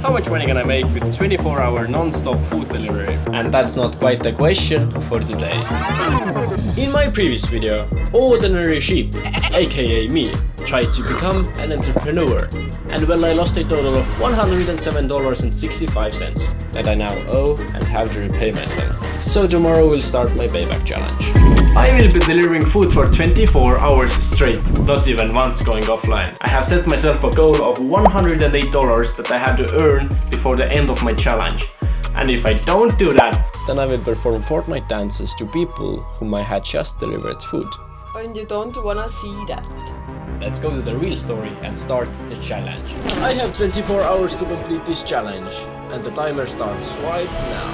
How much money can I make with 24-hour non-stop food delivery? And that's not quite the question for today. In my previous video, Ordinary Sheep, aka me, tried to become an entrepreneur. And well, I lost a total of $107.65 that I now owe and have to repay myself. So tomorrow we'll start my payback challenge. I will be delivering food for 24 hours straight, not even once going offline. I have set myself a goal of $108 that I have to earn before the end of my challenge. And if I don't do that, then I will perform Fortnite dances to people whom I had just delivered food. And you don't wanna see that. Let's go to the real story and start the challenge. I have 24 hours to complete this challenge, and the timer starts right now.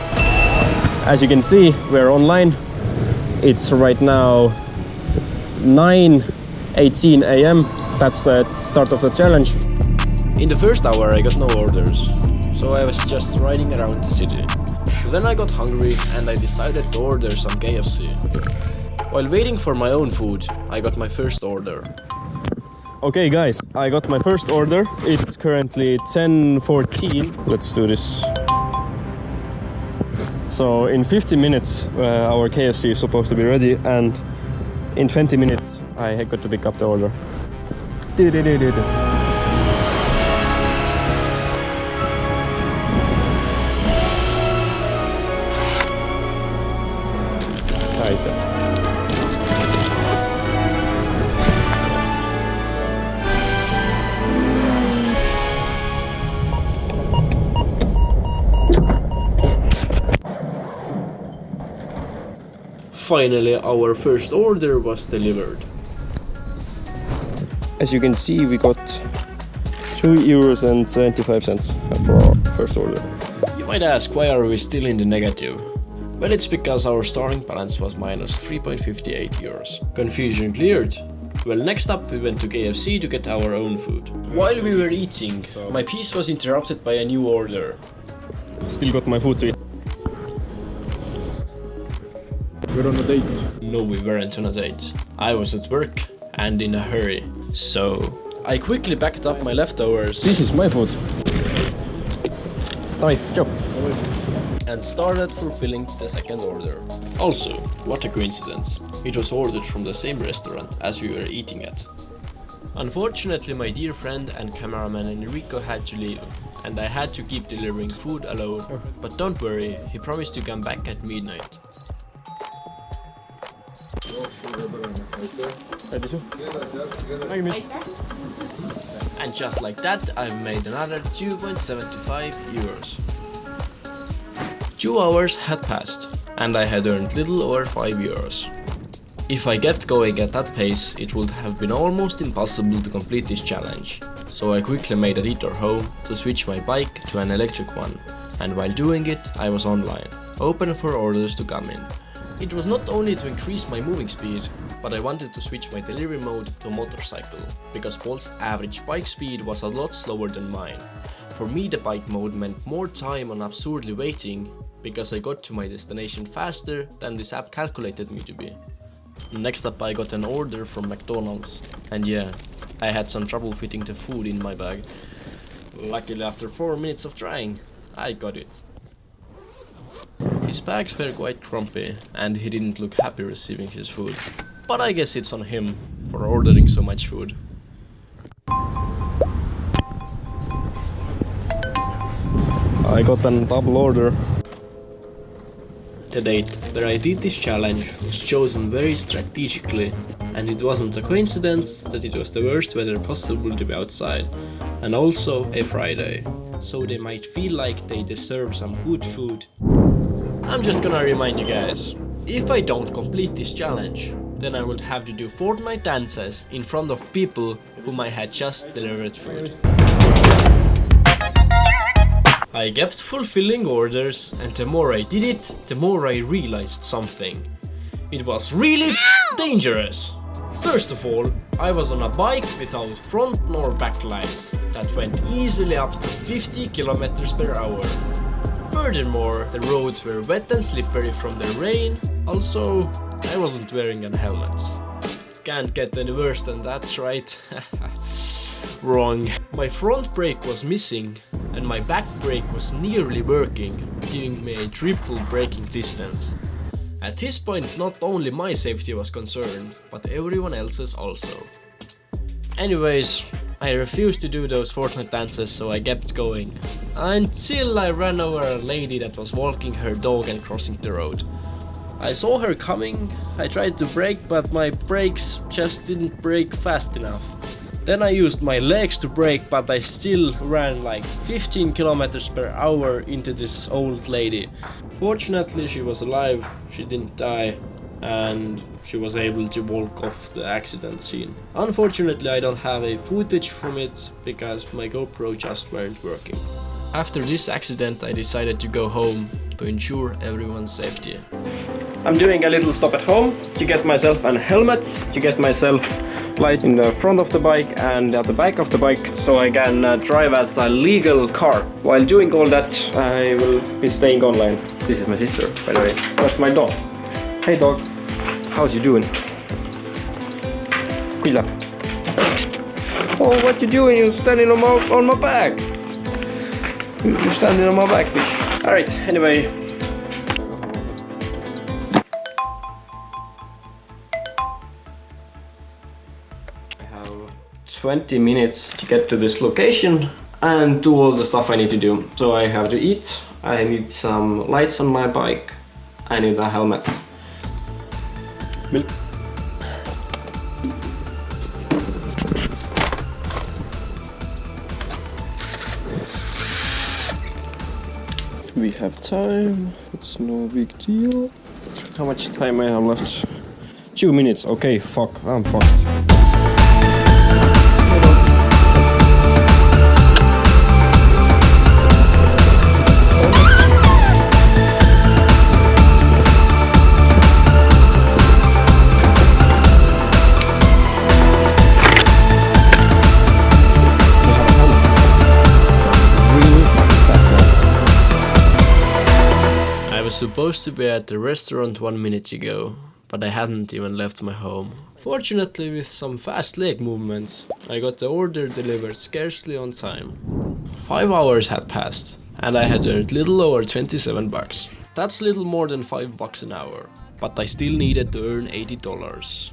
As you can see, we're online. It's right now 9:18 AM. That's the start of the challenge. In the first hour I got no orders, so I was just riding around the city. Then I got hungry and I decided to order some KFC. While waiting for my own food, I got my first order. Okay guys, I got my first order. It's currently 10:14. Let's do this. So in 50 minutes our KFC is supposed to be ready, and in 20 minutes I got to pick up the order. Right. Finally, our first order was delivered. As you can see, we got €2.75 for our first order. You might ask, why are we still in the negative? Well, it's because our starting balance was minus €3.58. Confusion cleared? Well, next up we went to KFC to get our own food. While we were eating, my peace was interrupted by a new order. Still got my food to eat. We're on a date. No, we weren't on a date. I was at work and in a hurry. So I quickly packed up my leftovers. This is my food. Bye, ciao. And started fulfilling the second order. Also, what a coincidence. It was ordered from the same restaurant as we were eating at. Unfortunately, my dear friend and cameraman Enrico had to leave, and I had to keep delivering food alone. But don't worry, he promised to come back at midnight. And just like that, I've made another €2.75. 2 hours had passed, and I had earned little over €5. If I kept going at that pace, it would have been almost impossible to complete this challenge. So I quickly made a detour home to switch my bike to an electric one, and while doing it, I was online, open for orders to come in. It was not only to increase my moving speed, but I wanted to switch my delivery mode to motorcycle, because Bolt's average bike speed was a lot slower than mine. For me, the bike mode meant more time on absurdly waiting, because I got to my destination faster than this app calculated me to be. Next up, I got an order from McDonald's, and yeah, I had some trouble fitting the food in my bag. Luckily, after 4 minutes of trying, I got it. His bags were quite crumpy, and he didn't look happy receiving his food. But I guess it's on him for ordering so much food. I got a double order. The date where I did this challenge was chosen very strategically, and it wasn't a coincidence that it was the worst weather possible to be outside, and also a Friday, so they might feel like they deserve some good food. I'm just gonna remind you guys, if I don't complete this challenge, then I would have to do Fortnite dances in front of people whom I had just delivered food. I kept fulfilling orders, and the more I did it, the more I realized something. It was really dangerous. First of all, I was on a bike without front nor back lights that went easily up to 50 km/h. Furthermore, the roads were wet and slippery from the rain. Also, I wasn't wearing a helmet. Can't get any worse than that, right? Wrong. My front brake was missing and my back brake was nearly working, giving me a triple braking distance. At this point not only my safety was concerned, but everyone else's also. Anyways, I refused to do those Fortnite dances, so I kept going. Until I ran over a lady that was walking her dog and crossing the road. I saw her coming, I tried to brake, but my brakes just didn't brake fast enough. Then I used my legs to brake, but I still ran like 15 kilometers per hour into this old lady. Fortunately she was alive, she didn't die, and she was able to walk off the accident scene. Unfortunately I don't have a footage from it because my GoPro just weren't working. After this accident I decided to go home to ensure everyone's safety. I'm doing a little stop at home to get myself a helmet, to get myself light in the front of the bike and at the back of the bike, so I can drive as a legal car. While doing all that, I will be staying online. This is my sister, by the way. That's my dog. Hey dog, how's you doing? Good up. Oh, what you doing? You're standing on my back. You're standing on my back, bitch. Alright, anyway. I have 20 minutes to get to this location and do all the stuff I need to do. So I have to eat, I need some lights on my bike, I need a helmet. Milk. We have time, it's no big deal. How much time I have left? 2 minutes, okay, fuck, I'm fucked. I was supposed to be at the restaurant 1 minute ago, but I hadn't even left my home. Fortunately, with some fast leg movements, I got the order delivered scarcely on time. 5 hours had passed, and I had earned little over 27 bucks. That's little more than 5 bucks an hour, but I still needed to earn $80.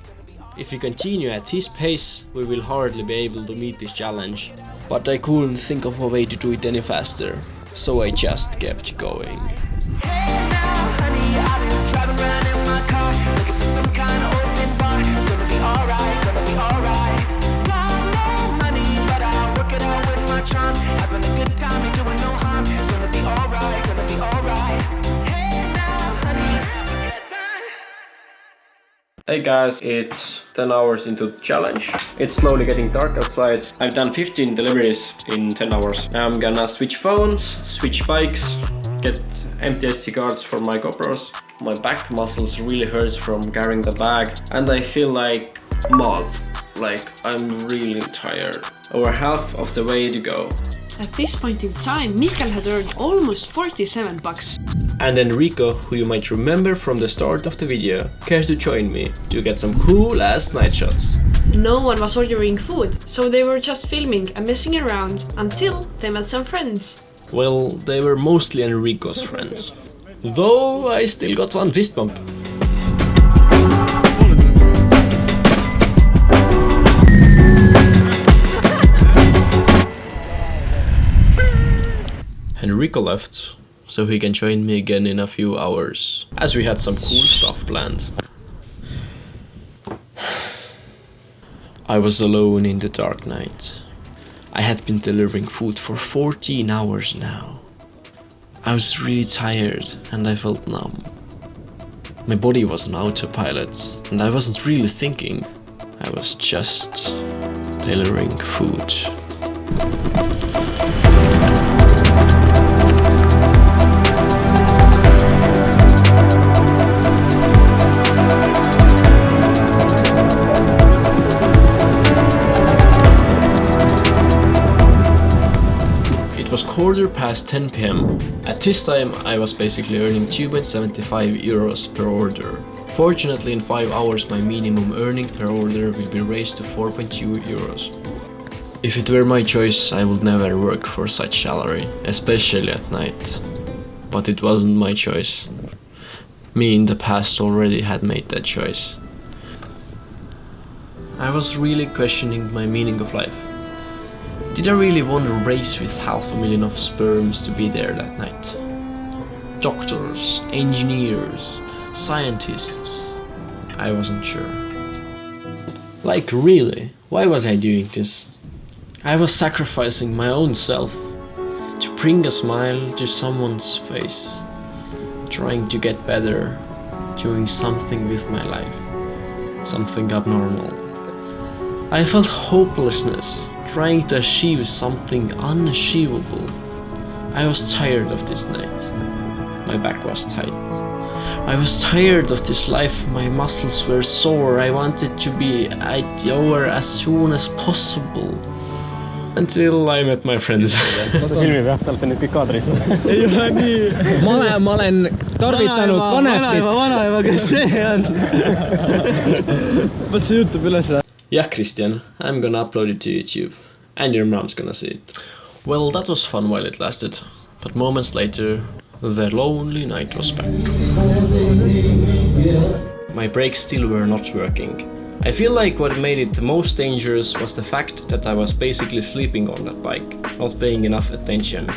If we continue at this pace, we will hardly be able to meet this challenge. But I couldn't think of a way to do it any faster, so I just kept going. Hey guys, it's 10 hours into the challenge. It's slowly getting dark outside. I've done 15 deliveries in 10 hours. I'm gonna switch phones, switch bikes, get empty SD cards for my GoPros. My back muscles really hurt from carrying the bag and I feel like mud. Like I'm really tired. Over half of the way to go. At this point in time, Mikael had earned almost 47 bucks. And Enrico, who you might remember from the start of the video, cares to join me to get some cool ass night shots. No one was ordering food, so they were just filming and messing around until they met some friends. Well, they were mostly Enrico's friends. Though I still got one fist bump. Enrico left, so he can join me again in a few hours, as we had some cool stuff planned. I was alone in the dark night. I had been delivering food for 14 hours now. I was really tired and I felt numb. My body was on autopilot and I wasn't really thinking. I was just delivering food. It was 10:15 p.m. At this time I was basically earning 2.75 euros per order. Fortunately in 5 hours my minimum earning per order will be raised to 4.2 euros. If it were my choice, I would never work for such salary, especially at night. But it wasn't my choice. Me in the past already had made that choice. I was really questioning my meaning of life. Did I really want to race with 500,000 of sperms to be there that night? Doctors, engineers, scientists. I wasn't sure. Like really, why was I doing this? I was sacrificing my own self to bring a smile to someone's face, trying to get better, doing something with my life, something abnormal. I felt hopelessness, trying to achieve something unachievable. I was tired of this night. My back was tight. I was tired of this life, my muscles were sore, I wanted to be over as soon as possible. Until I met my friends. Filmi peab, te olete nüüd kõik kaadris. Ei ole nii. Ma olen tarvitanud kanepit. Vanaema, kes see on? Võt see YouTube üles. Yeah, Christian, I'm gonna upload it to YouTube. And your mom's gonna see it. Well, that was fun while it lasted. But moments later, the lonely night was back. My brakes still were not working. I feel like what made it the most dangerous was the fact that I was basically sleeping on that bike, not paying enough attention.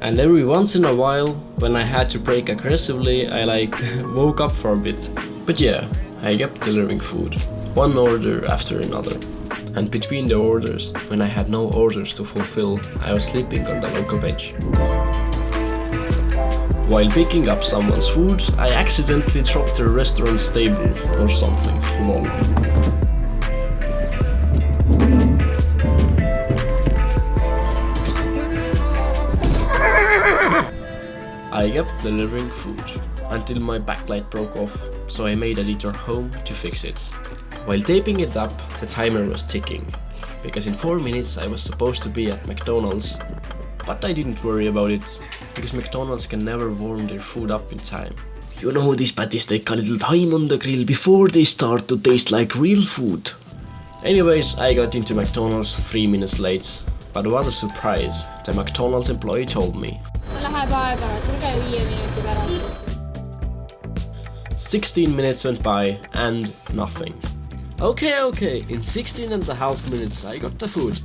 And every once in a while, when I had to brake aggressively, I woke up for a bit. But yeah, I kept delivering food, one order after another. And between the orders, when I had no orders to fulfill, I was sleeping on the local bench. While picking up someone's food, I accidentally dropped the restaurant's table or something. Lol. I kept delivering food until my backlight broke off, so I made a detour home to fix it. While taping it up, the timer was ticking, because in 4 minutes I was supposed to be at McDonald's. But I didn't worry about it, because McDonald's can never warm their food up in time. You know, these patties take a little time on the grill before they start to taste like real food. Anyways, I got into McDonald's 3 minutes late, but what a surprise, the McDonald's employee told me. 16 minutes went by and nothing. Okay, in 16.5 minutes I got the food,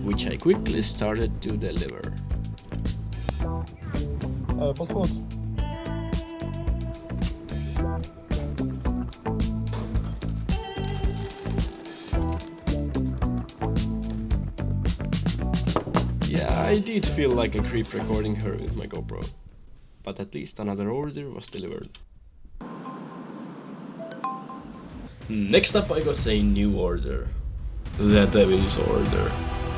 which I quickly started to deliver. Yeah, I did feel like a creep recording her with my GoPro, but at least another order was delivered. Next up I got a new order, the Devil's Order,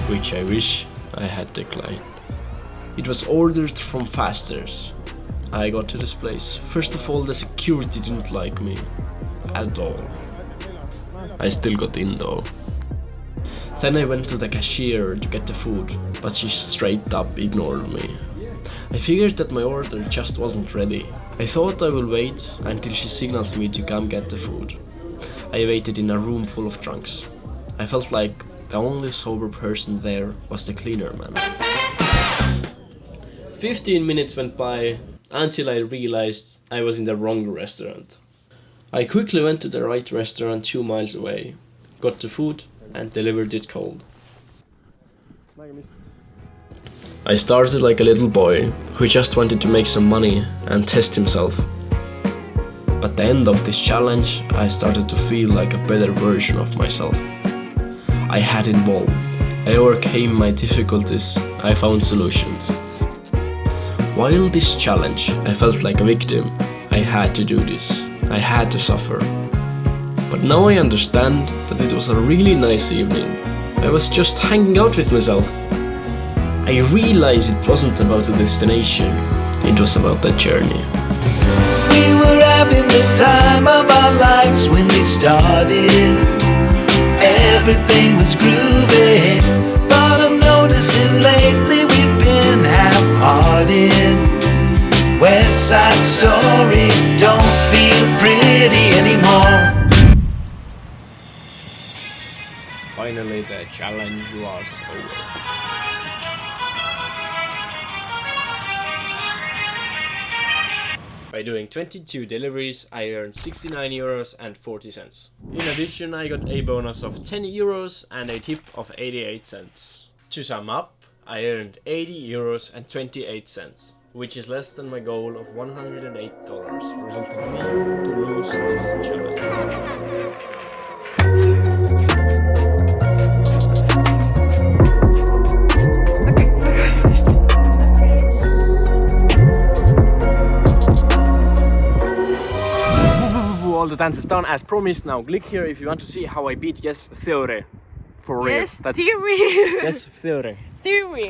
which I wish I had declined. It was ordered from Fasters. I got to this place. First of all, the security didn't like me at all. I still got in though. Then I went to the cashier to get the food, but she straight up ignored me. I figured that my order just wasn't ready. I thought I will wait until she signals me to come get the food. I waited in a room full of drunks. I felt like the only sober person there was the cleaner man. 15 minutes went by until I realized I was in the wrong restaurant. I quickly went to the right restaurant 2 miles away, got the food and delivered it cold. I started like a little boy who just wanted to make some money and test himself. But at the end of this challenge, I started to feel like a better version of myself. I had evolved. I overcame my difficulties. I found solutions. While this challenge, I felt like a victim. I had to do this. I had to suffer. But now I understand that it was a really nice evening. I was just hanging out with myself. I realized it wasn't about the destination. It was about the journey. We were having the time of our lives when we started. Everything was groovy, but I'm noticing lately we've been half-hearted. West Side Story don't feel pretty anymore. finally the challenge was over. By doing 22 deliveries, I earned 69 euros and 40 cents. In addition, I got a bonus of 10 euros and a tip of 88 cents. To sum up, I earned 80 euros and 28 cents, which is less than my goal of $108, resulting in me to lose this challenge. All the dances done as promised. Now click here if you want to see how I beat Yes Theory. For real. Yes, That's theory. Yes Theory. Theory.